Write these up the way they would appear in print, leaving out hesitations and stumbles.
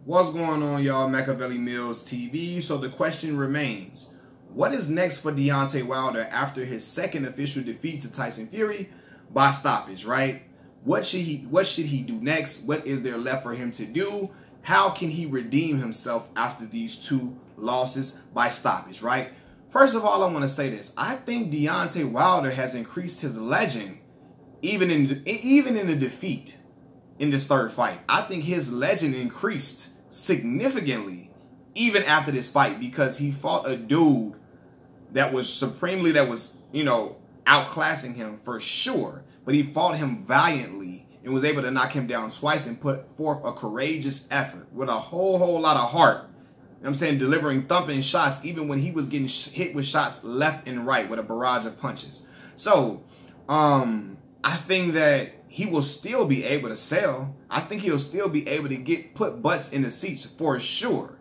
What's going on, y'all? Machiavelli Mills TV. So the question remains, what is next for Deontay Wilder after his second official defeat to Tyson Fury by stoppage, right? What should he do next? What is there left for him to do? How can he redeem himself after these two losses by stoppage, right? First of all, I want to say this. I think Deontay Wilder has increased his legend even in the defeat in this third fight. I think his legend increased significantly even after this fight because he fought a dude that was outclassing him for sure. But he fought him valiantly and was able to knock him down twice and put forth a courageous effort with a whole lot of heart. You know what I'm saying? Delivering thumping shots even when he was getting hit with shots left and right with a barrage of punches. So, I think that he will still be able to sell. I think he'll still be able to put butts in the seats for sure,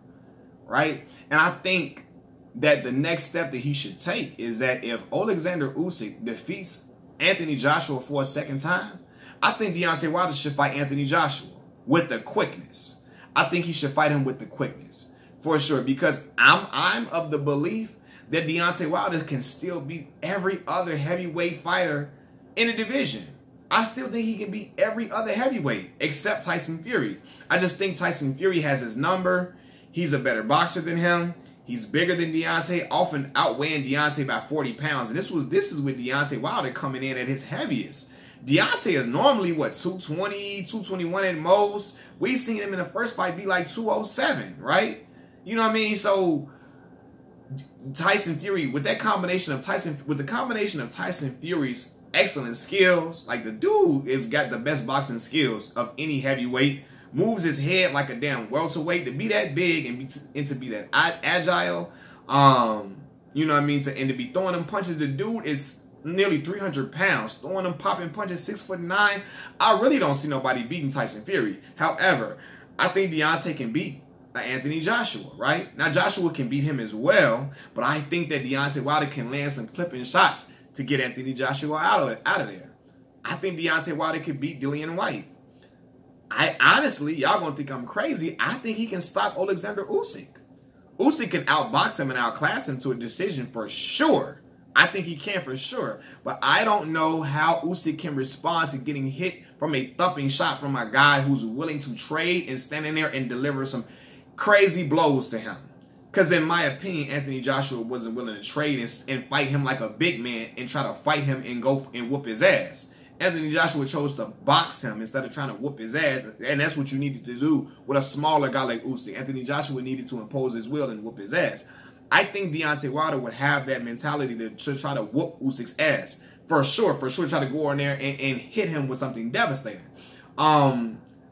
right? And I think that the next step that he should take is that if Alexander Usyk defeats Anthony Joshua for a second time, I think Deontay Wilder should fight Anthony Joshua with the quickness. I think he should fight him with the quickness for sure, because I'm of the belief that Deontay Wilder can still beat every other heavyweight fighter in the division. I still think he can beat every other heavyweight except Tyson Fury. I just think Tyson Fury has his number. He's a better boxer than him. He's bigger than Deontay, often outweighing Deontay by 40 pounds. And this is with Deontay Wilder coming in at his heaviest. Deontay is normally, what, 220, 221 at most. We seen him in the first fight be like 207, right? You know what I mean? So Tyson Fury, with the combination of Tyson Fury's excellent skills, like the dude has got the best boxing skills of any heavyweight, moves his head like a damn welterweight. To be that big and to be that agile, you know what I mean, and to be throwing them punches. The dude is nearly 300 pounds, throwing them popping punches, 6'9". I really don't see nobody beating Tyson Fury. However, I think Deontay can beat Anthony Joshua, right? Now Joshua can beat him as well, but I think that Deontay Wilder can land some clipping shots to get Anthony Joshua out of there. I think Deontay Wilder could beat Dillian White. I honestly, y'all gonna think I'm crazy, I think he can stop Alexander Usyk. Usyk can outbox him and outclass him to a decision for sure. I think he can for sure. But I don't know how Usyk can respond to getting hit from a thumping shot from a guy who's willing to trade and stand in there and deliver some crazy blows to him. Because in my opinion, Anthony Joshua wasn't willing to trade and fight him like a big man and try to fight him and go and whoop his ass. Anthony Joshua chose to box him instead of trying to whoop his ass. And that's what you needed to do with a smaller guy like Usyk. Anthony Joshua needed to impose his will and whoop his ass. I think Deontay Wilder would have that mentality to try to whoop Usyk's ass. For sure, try to go in there and hit him with something devastating.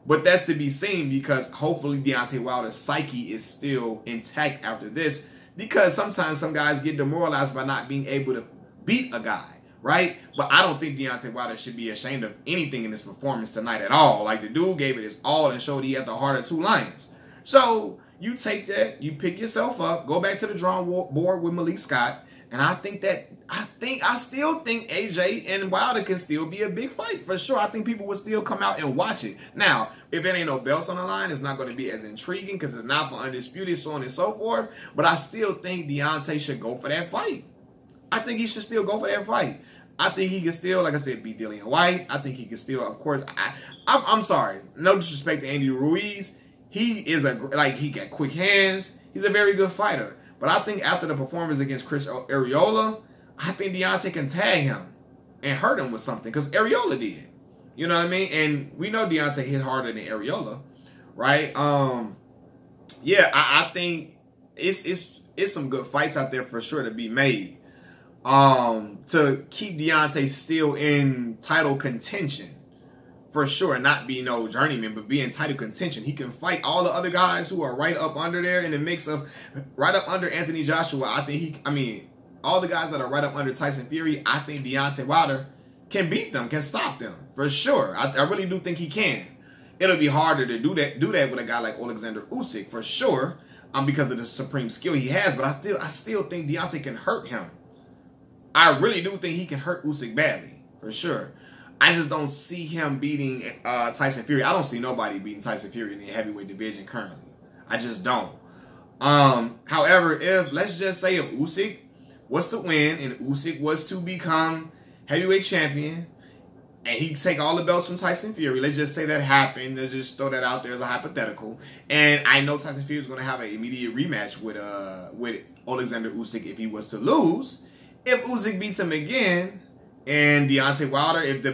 But that's to be seen, because hopefully Deontay Wilder's psyche is still intact after this, because sometimes some guys get demoralized by not being able to beat a guy, right? But I don't think Deontay Wilder should be ashamed of anything in this performance tonight at all. Like, the dude gave it his all and showed he had the heart of two lions. So you take that, you pick yourself up, go back to the drawing board with Malik Scott, and I still think AJ and Wilder can still be a big fight for sure. I think people will still come out and watch it. Now, if it ain't no belts on the line, it's not going to be as intriguing because it's not for undisputed, so on and so forth. But I still think Deontay should go for that fight. I think he should still go for that fight. I think he can still, like I said, beat Dillian White. I think he can still, of course, I'm sorry, no disrespect to Andy Ruiz. He got quick hands. He's a very good fighter. But I think after the performance against Chris Arreola, I think Deontay can tag him and hurt him with something, because Arreola did. You know what I mean? And we know Deontay hit harder than Arreola, right? Yeah, I think it's some good fights out there for sure to be made. To keep Deontay still in title contention. For sure, not be no journeyman, but be in title contention. He can fight all the other guys who are right up under there in the mix of right up under Anthony Joshua. All the guys that are right up under Tyson Fury, I think Deontay Wilder can beat them, can stop them for sure. I really do think he can. It'll be harder to do that with a guy like Alexander Usyk for sure, because of the supreme skill he has. But I still think Deontay can hurt him. I really do think he can hurt Usyk badly for sure. I just don't see him beating Tyson Fury. I don't see nobody beating Tyson Fury in the heavyweight division currently. I just don't. However, let's just say if Usyk was to win and Usyk was to become heavyweight champion and he take all the belts from Tyson Fury, let's just say that happened. Let's just throw that out there as a hypothetical. And I know Tyson Fury is going to have an immediate rematch with Alexander Usyk if he was to lose. If Usyk beats him again, and Deontay Wilder, if the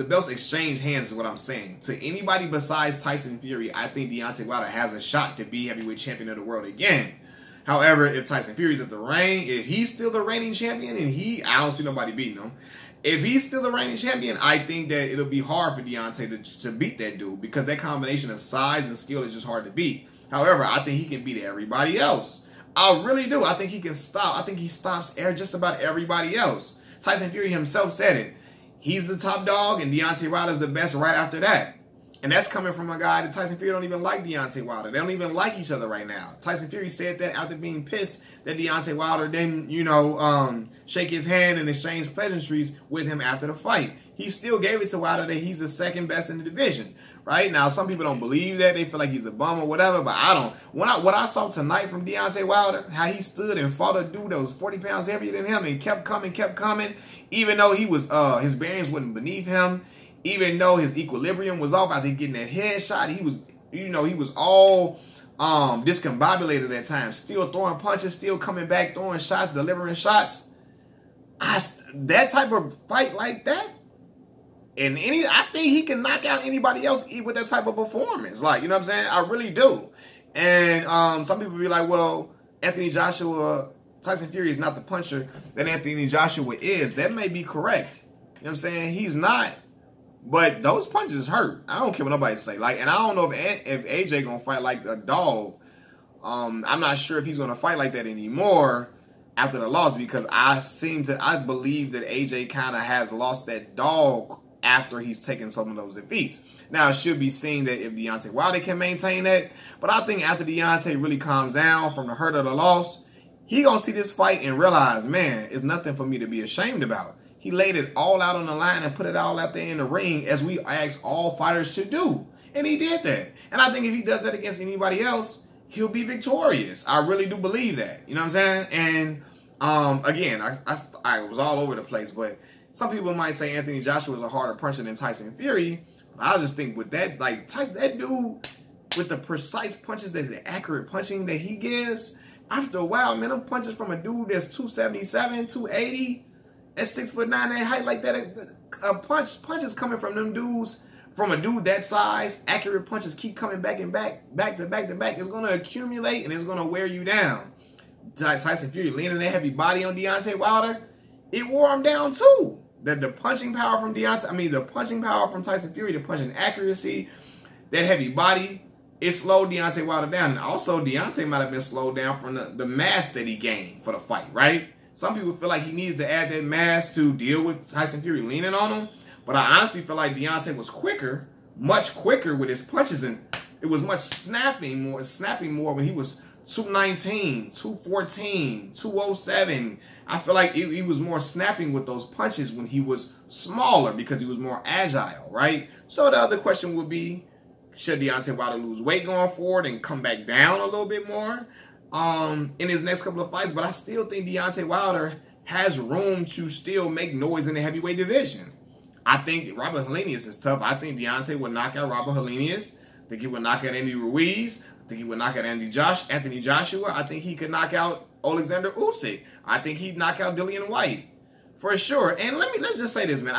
belts exchange hands is what I'm saying. To anybody besides Tyson Fury, I think Deontay Wilder has a shot to be heavyweight champion of the world again. However, if Tyson Fury's at the reign, if he's still the reigning champion, and I don't see nobody beating him. If he's still the reigning champion, I think that it'll be hard for Deontay to beat that dude because that combination of size and skill is just hard to beat. However, I think he can beat everybody else. I really do. I think he can stop. I think he stops just about everybody else. Tyson Fury himself said it. He's the top dog, and Deontay Wilder's the best right after that. And that's coming from a guy that Tyson Fury don't even like Deontay Wilder. They don't even like each other right now. Tyson Fury said that after being pissed that Deontay Wilder didn't, shake his hand and exchange pleasantries with him after the fight. He still gave it to Wilder that he's the second best in the division. Right? Now, some people don't believe that. They feel like he's a bum or whatever, but I don't. What I saw tonight from Deontay Wilder, how he stood and fought a dude that was 40 pounds heavier than him and kept coming, even though he was his bearings wasn't beneath him, even though his equilibrium was off after getting that headshot, he was all discombobulated at times, still throwing punches, still coming back, throwing shots, delivering shots. That type of fight like that, and I think he can knock out anybody else with that type of performance. Like, you know what I'm saying? I really do. And some people be like, well, Tyson Fury is not the puncher that Anthony Joshua is. That may be correct. You know what I'm saying? He's not. But those punches hurt. I don't care what nobody say. Like, and I don't know if AJ gonna fight like a dog. I'm not sure if he's gonna fight like that anymore after the loss, because I believe that AJ kind of has lost that dog after he's taken some of those defeats. Now, it should be seen that if Deontay Wilder can maintain that, but I think after Deontay really calms down from the hurt of the loss, he gonna see this fight and realize, man, it's nothing for me to be ashamed about. He laid it all out on the line and put it all out there in the ring as we ask all fighters to do. And he did that. And I think if he does that against anybody else, he'll be victorious. I really do believe that. You know what I'm saying? And again, I was all over the place, but some people might say Anthony Joshua is a harder puncher than Tyson Fury. But I just think with that, like Tyson, that dude with the precise punches, the accurate punching that he gives, after a while, man, them punches from a dude that's 277, 280, at 6'9", that height like that, punches coming from them dudes, from a dude that size, accurate punches keep coming back and back to back to back. It's going to accumulate and it's going to wear you down. Tyson Fury leaning that heavy body on Deontay Wilder, it wore him down too. The punching power from the punching power from Tyson Fury, the punching accuracy, that heavy body, it slowed Deontay Wilder down. And also, Deontay might have been slowed down from the mass that he gained for the fight, right? Some people feel like he needed to add that mass to deal with Tyson Fury leaning on him. But I honestly feel like Deontay was quicker, much quicker with his punches. And it was much snapping more when he was 219, 214, 207. I feel like he was more snapping with those punches when he was smaller because he was more agile, right? So the other question would be, should Deontay Wilder lose weight going forward and come back down a little bit more in his next couple of fights? But I still think Deontay Wilder has room to still make noise in the heavyweight division. I think Robert Helenius is tough. I think Deontay would knock out Robert Helenius. I think he would knock out Andy Ruiz. I think he would knock out Anthony Joshua. I think he could knock out Alexander Usyk. I think he'd knock out Dillian White for sure. And let's just say this, man.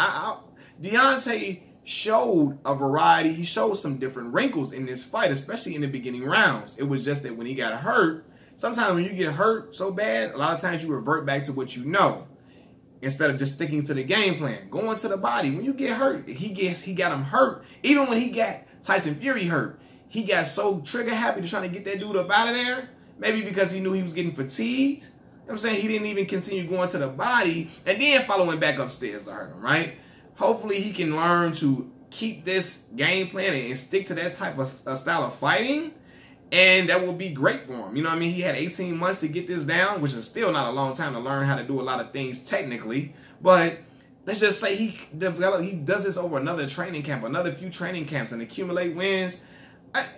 Deontay showed a variety. He showed some different wrinkles in this fight, especially in the beginning rounds. It was just that when he got hurt, sometimes when you get hurt so bad, a lot of times you revert back to what you know instead of just sticking to the game plan, going to the body. When you get hurt, he got him hurt. Even when he got Tyson Fury hurt, he got so trigger happy to trying to get that dude up out of there. Maybe because he knew he was getting fatigued. You know what I'm saying? He didn't even continue going to the body and then following back upstairs to hurt him, right? Hopefully he can learn to keep this game plan and stick to that type of style of fighting. And that will be great for him. You know what I mean? He had 18 months to get this down, which is still not a long time to learn how to do a lot of things technically. But let's just say he does this over another training camp, another few training camps, and accumulate wins.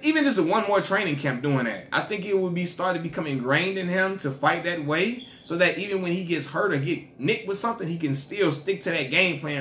even just one more training camp doing that, I think it would be started to become ingrained in him to fight that way, so that even when he gets hurt or get nicked with something, he can still stick to that game plan